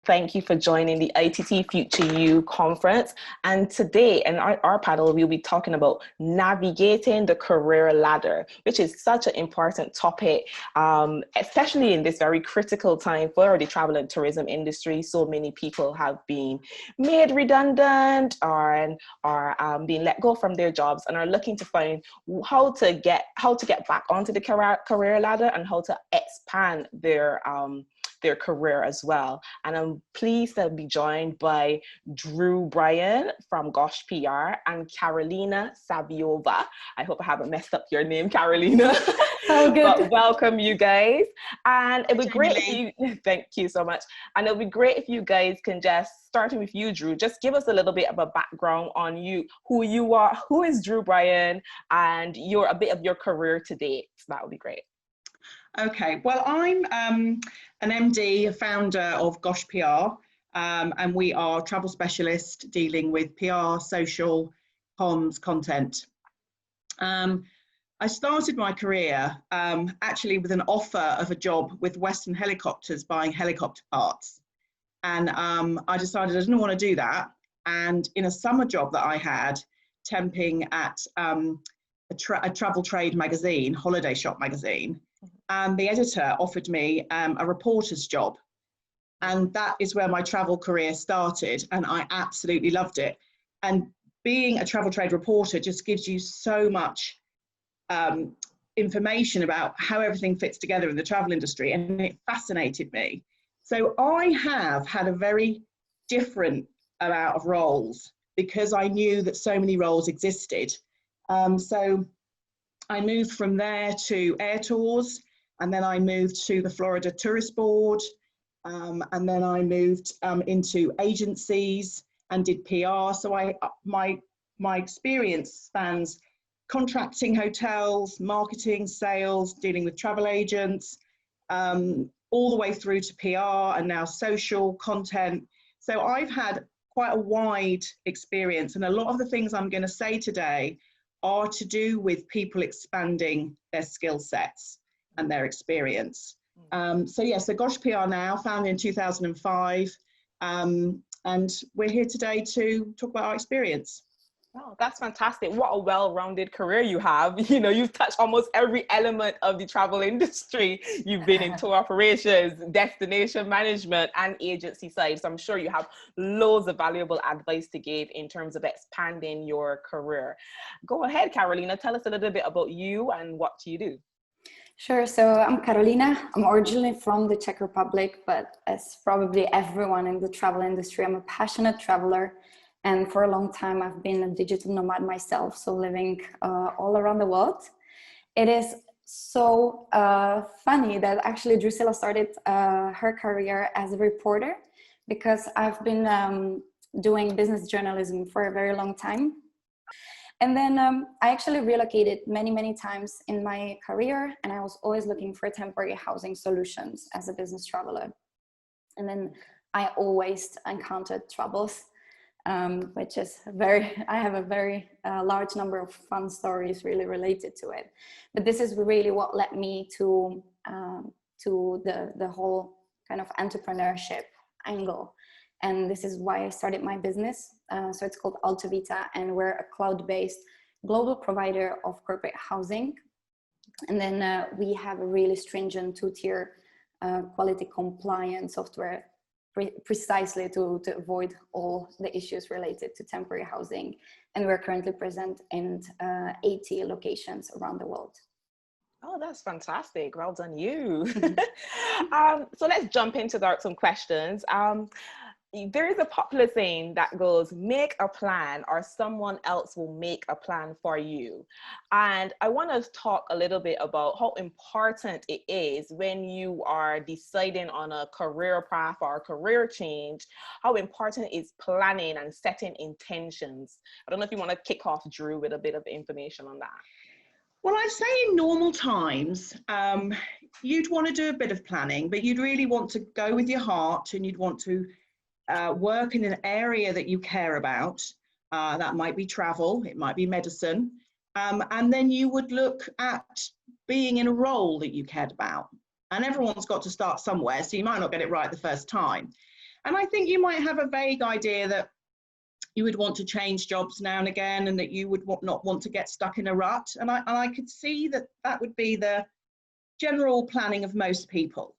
Thank you for joining the ITT Future You conference. And today in our panel, we'll be talking about navigating the career ladder, which is such an important topic, especially in this very critical time for the travel and tourism industry. So many people have been made redundant or being let go from their jobs and are looking to find how to get back onto the career ladder and how to expand their career as well. And I'm pleased to be joined by Dru Bryan from Gosh PR and Karolina Saviova. I hope I haven't messed up your name, Karolina. Oh, good. But welcome, you guys. And it would be great if you, thank you so much. And it would be great if you guys can just, starting with you, Dru, just give us a little bit of a background on you, who you are, who is Dru Bryan, and a bit of your career to date. So that would be great. Okay, well, I'm an MD, a founder of Gosh PR, and we are travel specialists dealing with PR, social, comms, content. I started my career actually with an offer of a job with Western Helicopters buying helicopter parts. And I decided I didn't want to do that. And in a summer job that I had, temping at a travel trade magazine, Holiday Shop magazine, the editor offered me a reporter's job. And that is where my travel career started. And I absolutely loved it. And being a travel trade reporter just gives you so much information about how everything fits together in the travel industry. And it fascinated me. So I have had a very different amount of roles because I knew that so many roles existed. So I moved from there to air tours. And then I moved to the Florida Tourist Board, and then I moved into agencies and did PR. So my experience spans contracting hotels, marketing, sales, dealing with travel agents, all the way through to PR and now social content. So I've had quite a wide experience, and a lot of the things I'm going to say today are to do with people expanding their skill sets and their experience. So Gosh PR now, founded in 2005, and we're here today to talk about our experience. Oh, that's fantastic. What a well-rounded career you have. You know, you've touched almost every element of the travel industry. You've been in tour operations, destination management, and agency side. So I'm sure you have loads of valuable advice to give in terms of expanding your career. Go ahead, Karolina. Tell us a little bit about you and what you do. Sure. So I'm Karolina. I'm originally from the Czech Republic, but as probably everyone in the travel industry, I'm a passionate traveler. And for a long time, I've been a digital nomad myself, so living all around the world. It is so funny that actually Drusilla started her career as a reporter, because I've been doing business journalism for a very long time. And then I actually relocated many times in my career, and I was always looking for temporary housing solutions as a business traveler. And then I always encountered troubles, which is I have a very large number of fun stories really related to it. But this is really what led me to the whole kind of entrepreneurship angle. And this is why I started my business. So it's called Alto Vita, and we're a cloud-based global provider of corporate housing. And then we have a really stringent two-tier quality compliance software precisely to avoid all the issues related to temporary housing. And we're currently present in 80 locations around the world. Oh, that's fantastic. Well done, you. So let's jump into some questions. There is a popular saying that goes, make a plan or someone else will make a plan for you. And I want to talk a little bit about how important it is when you are deciding on a career path or a career change, how important it is planning and setting intentions. I don't know if you want to kick off, Dru, with a bit of information on that. Well, I'd say in normal times, you'd want to do a bit of planning, but you'd really want to go with your heart, and you'd want to work in an area that you care about. That might be travel, it might be medicine. And then you would look at being in a role that you cared about. And everyone's got to start somewhere, so you might not get it right the first time. And I think you might have a vague idea that you would want to change jobs now and again, and that you would not want to get stuck in a rut. And I could see that that would be the general planning of most people.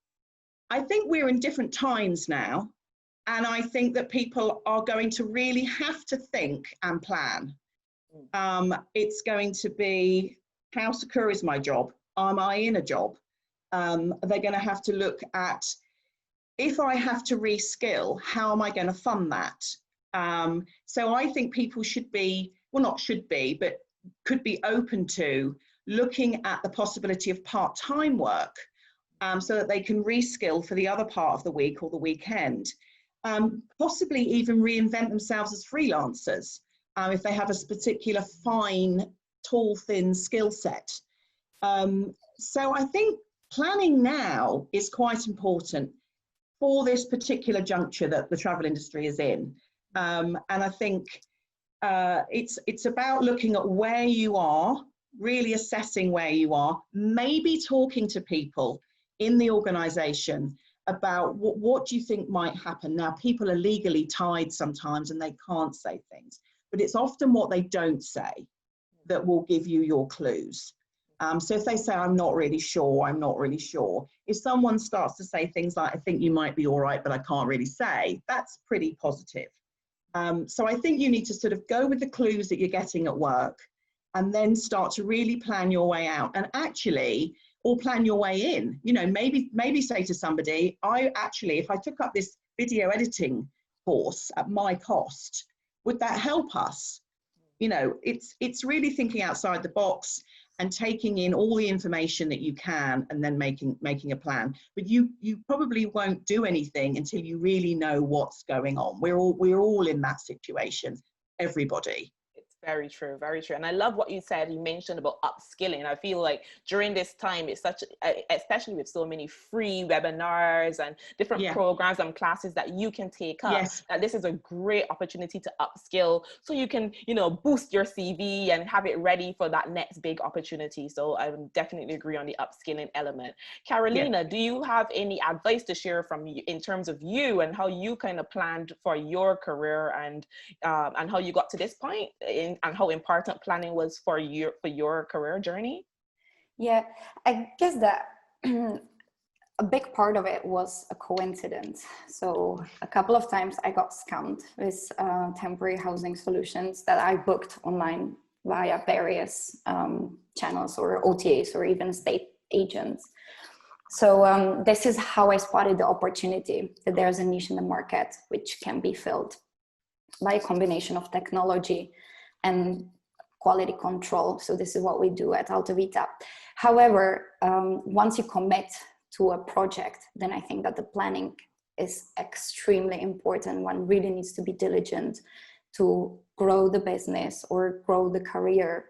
I think we're in different times now, and I think that people are going to really have to think and plan. It's going to be, how secure is my job? Am I in a job? They're going to have to look at, if I have to reskill, how am I going to fund that? So I think people should be, well, not should be, but could be open to looking at the possibility of part-time work, so that they can reskill for the other part of the week or the weekend. Possibly even reinvent themselves as freelancers, if they have a particular fine, tall, thin skill set. So I think planning now is quite important for this particular juncture that the travel industry is in. And I think it's about looking at where you are, really assessing where you are, maybe talking to people in the organization about what do you think might happen. Now, people are legally tied sometimes and they can't say things, but it's often what they don't say that will give you your clues. So if they say, I'm not really sure, I'm not really sure. If someone starts to say things like, I think you might be all right, but I can't really say, that's pretty positive. So I think you need to sort of go with the clues that you're getting at work, and then start to really plan your way out, and actually, or plan your way in. You know, maybe say to somebody, if I took up this video editing course at my cost, would that help us? You know, it's really thinking outside the box and taking in all the information that you can, and then making a plan. But you probably won't do anything until you really know what's going on. We're all in that situation, everybody. Very true, very true. And I love what you said. You mentioned about upskilling. I feel like during this time, it's such, especially with so many free webinars and different programs and classes that you can take up, that this is a great opportunity to upskill, so you can, you know, boost your CV and have it ready for that next big opportunity. So I would definitely agree on the upskilling element. Karolina, do you have any advice to share from you in terms of you and how you kind of planned for your career, and how you got to this point, and how important planning was for your career journey? Yeah, I guess that a big part of it was a coincidence. So a couple of times I got scammed with temporary housing solutions that I booked online via various channels or OTAs or even state agents. So this is how I spotted the opportunity that there's a niche in the market which can be filled by a combination of technology and quality control. So this is what we do at Alto Vita. However, once you commit to a project, then I think that the planning is extremely important. One really needs to be diligent to grow the business or grow the career.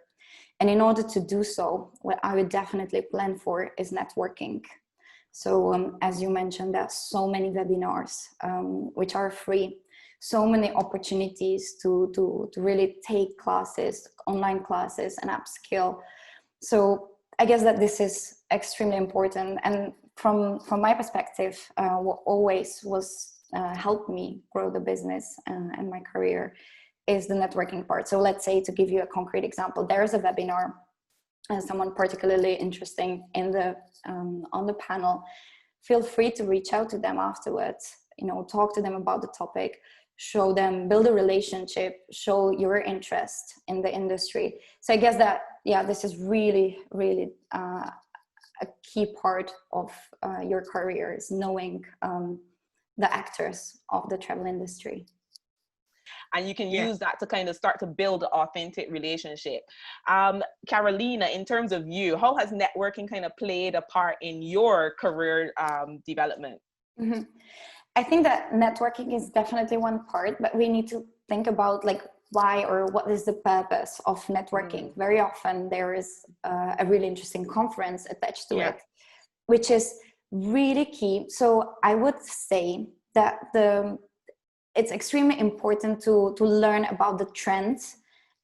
And in order to do so, what I would definitely plan for is networking. So as you mentioned, there are so many webinars which are free, so many opportunities to really take classes, online classes, and upskill. So I guess that this is extremely important. And from my perspective, what always was helped me grow the business and my career is the networking part. So let's say, to give you a concrete example, there is a webinar and someone particularly interesting in the on the panel. Feel free to reach out to them afterwards, you know, talk to them about the topic, show them, build a relationship, show your interest in the industry. So I guess that, yeah, this is really, really a key part of your career, is knowing the actors of the travel industry. And you can use that to kind of start to build an authentic relationship. Karolina, in terms of you, how has networking kind of played a part in your career development? Mm-hmm. I think that networking is definitely one part, but we need to think about like why or what is the purpose of networking. Very often there is a really interesting conference attached to it, which is really key. So I would say that it's extremely important to learn about the trends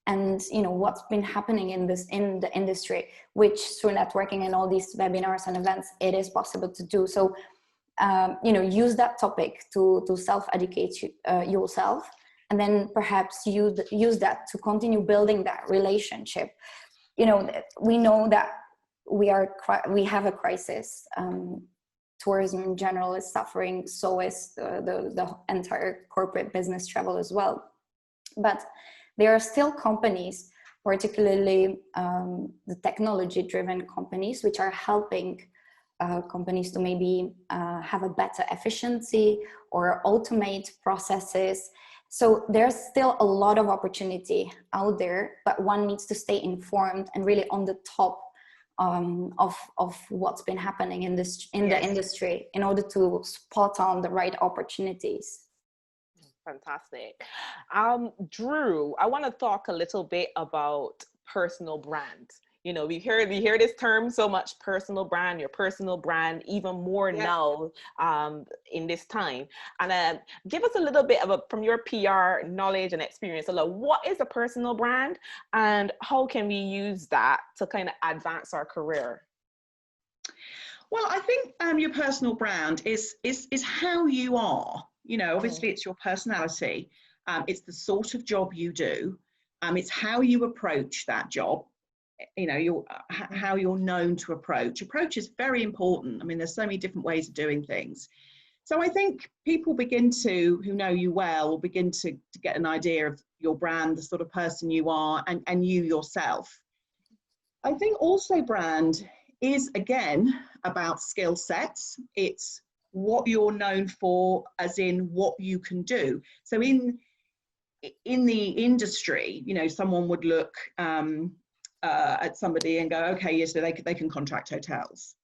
and, you know, what's been happening in the industry, which through networking and all these webinars and events, it is possible to do. So use that topic to self-educate yourself, and then perhaps use that to continue building that relationship. We know that we have a crisis. Tourism in general is suffering, so is the entire corporate business travel as well. But there are still companies, particularly the technology-driven companies, which are helping companies to maybe have a better efficiency or automate processes. So there's still a lot of opportunity out there, but one needs to stay informed and really on the top of what's been happening in the industry in order to spot on the right opportunities. Fantastic. Dru, I want to talk a little bit about personal brand. We hear this term so much, personal brand, your personal brand, even more now in this time. And give us a little bit from your PR knowledge and experience, what is a personal brand and how can we use that to kind of advance our career? Well, I think your personal brand is how you are. Obviously it's your personality. It's the sort of job you do. It's how you approach that job. How you're known to approach. Approach is very important. I mean, there's so many different ways of doing things. So I think people who know you well will begin to get an idea of your brand, the sort of person you are, and you yourself. I think also brand is, again, about skill sets. It's what you're known for, as in what you can do. So in the industry, someone would look at somebody and go, okay, yes, so they can contract hotels.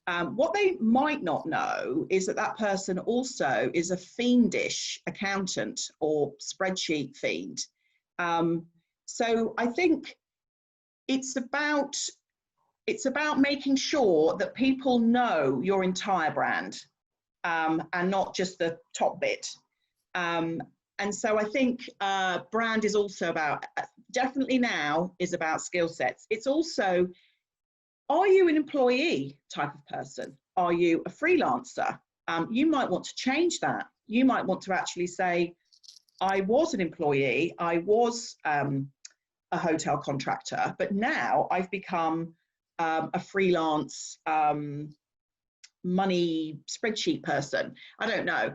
What they might not know is that person also is a fiendish accountant or spreadsheet fiend. So I think it's about making sure that people know your entire brand and not just the top bit. And so I think brand is also about, definitely now, is about skill sets. It's also, are you an employee type of person? Are you a freelancer? You might want to change that. You might want to actually say, I was an employee, I was a hotel contractor, but now I've become a freelance money spreadsheet person. I don't know.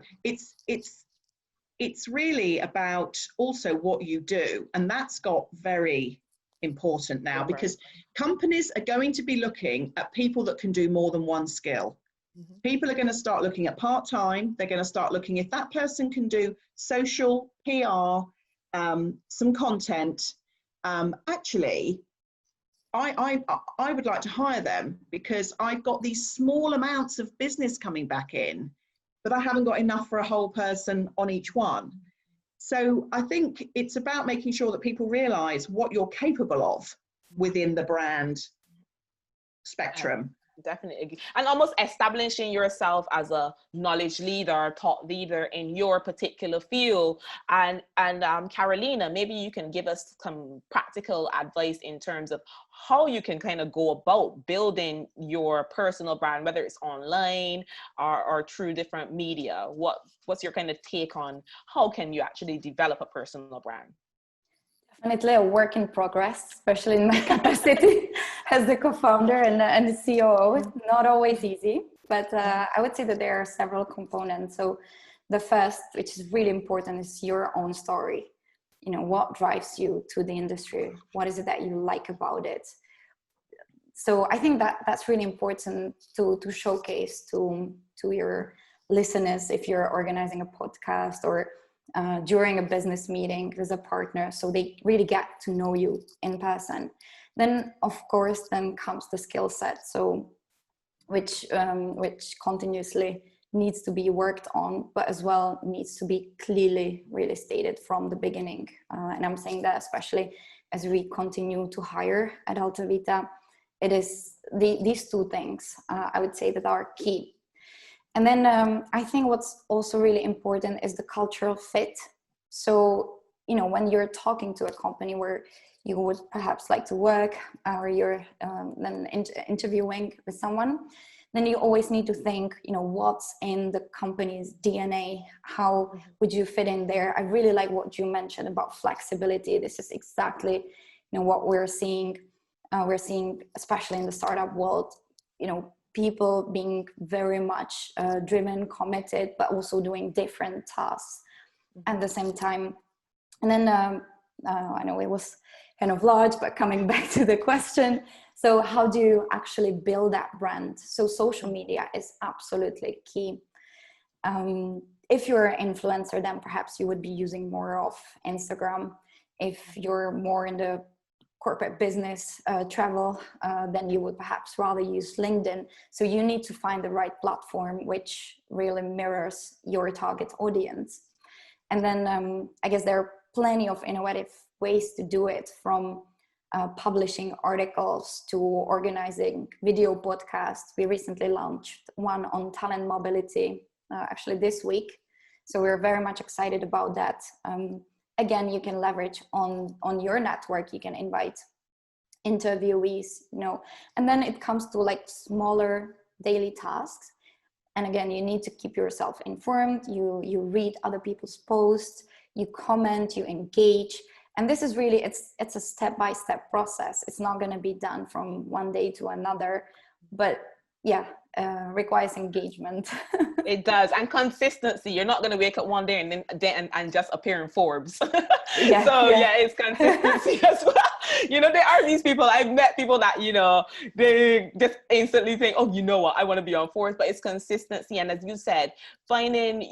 It's really about also what you do, and that's got very important now, because companies are going to be looking at people that can do more than one skill. People are going to start looking at part-time. They're going to start looking if that person can do social, PR, some content. Actually, I would like to hire them because I've got these small amounts of business coming back in, but I haven't got enough for a whole person on each one. So I think it's about making sure that people realize what you're capable of within the brand spectrum. Definitely. And almost establishing yourself as a knowledge leader, thought leader in your particular field. And Karolina, maybe you can give us some practical advice in terms of how you can kind of go about building your personal brand, whether it's online or through different media. What's your kind of take on how can you actually develop a personal brand? Definitely a work in progress, especially in my capacity as the co-founder and the COO. Not always easy, but I would say that there are several components. So the first, which is really important, is your own story. What drives you to the industry? What is it that you like about it? So I think that's really important to showcase to your listeners if you're organizing a podcast or during a business meeting as a partner, so they really get to know you in person. Then of course then comes the skill set, so which continuously needs to be worked on, but as well needs to be clearly really stated from the beginning. And I'm saying that especially as we continue to hire at Alto Vita, it is these two things I would say that are key. And then I think what's also really important is the cultural fit. So, when you're talking to a company where you would perhaps like to work, or you're then interviewing with someone, then you always need to think, you know, what's in the company's DNA? How would you fit in there? I really like what you mentioned about flexibility. This is exactly, you know, what we're seeing. We're seeing, especially in the startup world, you know, people being very much driven, committed, but also doing different tasks at the same time. And then I know it was kind of large, but coming back to the question, so how do you actually build that brand? So social media is absolutely key. If you're an influencer, then perhaps you would be using more of Instagram. If you're more in the corporate business travel, then you would perhaps rather use LinkedIn. So you need to find the right platform which really mirrors your target audience. And then I guess there are plenty of innovative ways to do it, from publishing articles to organizing video podcasts. We recently launched one on talent mobility, actually this week. So we're very much excited about that. Again, you can leverage on your network. You can invite interviewees, you know, and then it comes to like smaller daily tasks. And again, you need to keep yourself informed. You read other people's posts, you comment, you engage. And this is really, it's a step-by-step process. It's not going to be done from one day to another, but yeah, requires engagement. It does, and consistency. You're not going to wake up one day and just appear in Forbes. Yeah, so yeah. it's consistency as well. You know, there are these people. I've met people that, you know, they just instantly think, oh, you know what, I want to be on Forbes. But it's consistency, and as you said, telling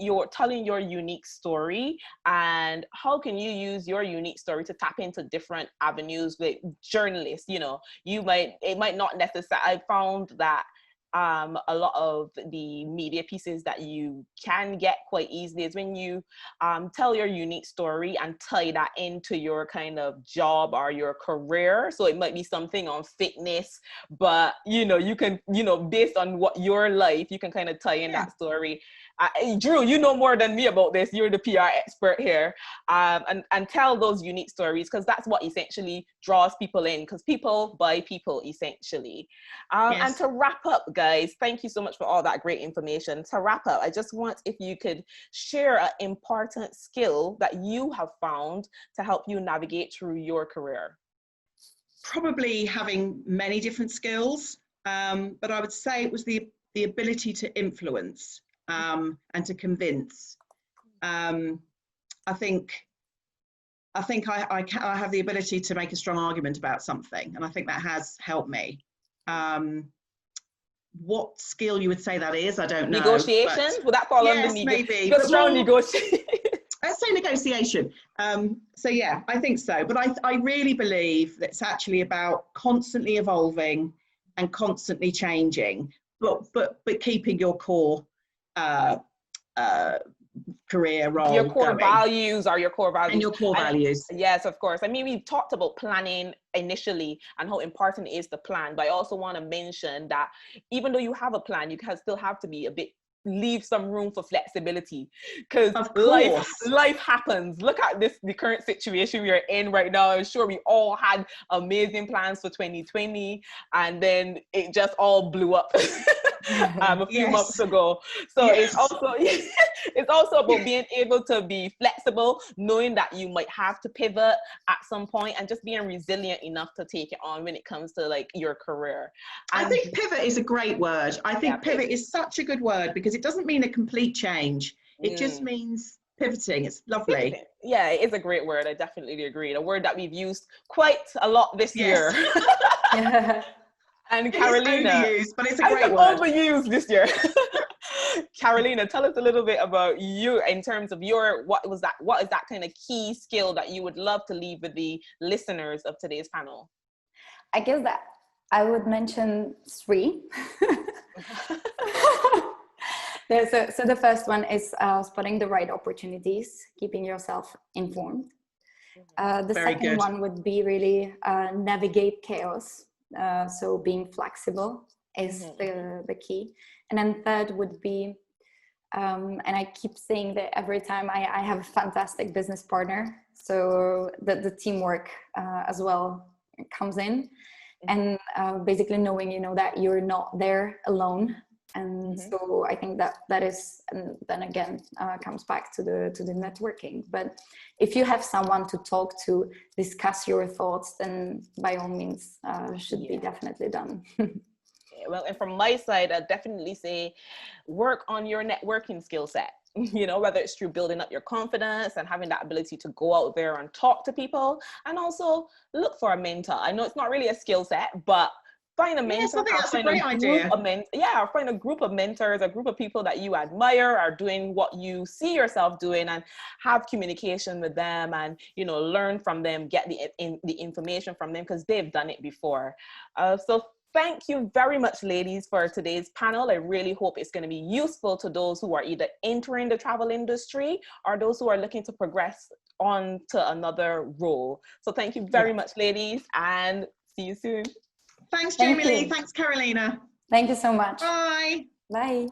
your unique story, and how can you use your unique story to tap into different avenues with journalists. You know, it might not necessarily. I found that a lot of the media pieces that you can get quite easily is when you tell your unique story and tie that into your kind of job or your career. So it might be something on fitness, but you know, you can, you know, based on what your life, you can kind of tie in that story. Dru, you know more than me about this. You're the PR expert here, and tell those unique stories, because that's what essentially draws people in, because people buy people essentially. And to wrap up, guys, thank you so much for all that great information. To wrap up, I just want if you could share an important skill that you have found to help you navigate through your career. Probably having many different skills, but I would say it was the ability to influence. And to convince. I think I have the ability to make a strong argument about something, and I think that has helped me. What skill you would say that is, I don't know. Negotiation? Would that fall under maybe. Good strong negotiation. Let's say negotiation. So yeah, I think so. But I really believe that it's actually about constantly evolving and constantly changing, but keeping your core career role, your core going. values are your core values. And your core values. Yes, of course. I mean, we've talked about planning initially and how important it is to plan, but I also want to mention that even though you have a plan, you still have to be a bit, leave some room for flexibility, because life happens. Look at the current situation we are in right now. I'm sure we all had amazing plans for 2020, and then it just all blew up a few months ago. So it's also about being able to be flexible, knowing that you might have to pivot at some point, and just being resilient enough to take it on when it comes to like your career. And I think pivot is a great word. I think pivot is such a good word, because it doesn't mean a complete change. It just means pivoting. It's lovely. Yeah, it is a great word. I definitely agree. A word that we've used quite a lot this year. And Karolina, it's overused, but it's a great word. Overused this year. Karolina, tell us a little bit about you in terms of what is that kind of key skill that you would love to leave with the listeners of today's panel? I guess that I would mention 3. So the first one is spotting the right opportunities, keeping yourself informed. The second one would be really navigate chaos. So being flexible is the key. And then third would be, and I keep saying that every time, I have a fantastic business partner. So the teamwork as well comes in. And basically knowing, that you're not there alone. And so I think that is, and then again, comes back to the networking. But if you have someone to talk to, discuss your thoughts, then by all means, should be definitely done. Well, and from my side, I'd definitely say work on your networking skill set. You know, whether it's through building up your confidence and having that ability to go out there and talk to people, and also look for a mentor. I know it's not really a skill set, but find a mentor. Yes, I think that's a great idea. Or find a group of mentors, a group of people that you admire are doing what you see yourself doing, and have communication with them, and, you know, learn from them, get the information from them, because they've done it before. So thank you very much, ladies, for today's panel. I really hope it's going to be useful to those who are either entering the travel industry or those who are looking to progress on to another role. So thank you very much, ladies, and see you soon. Thanks, Jamie Lee. Thanks, Karolina. Thank you so much. Bye. Bye.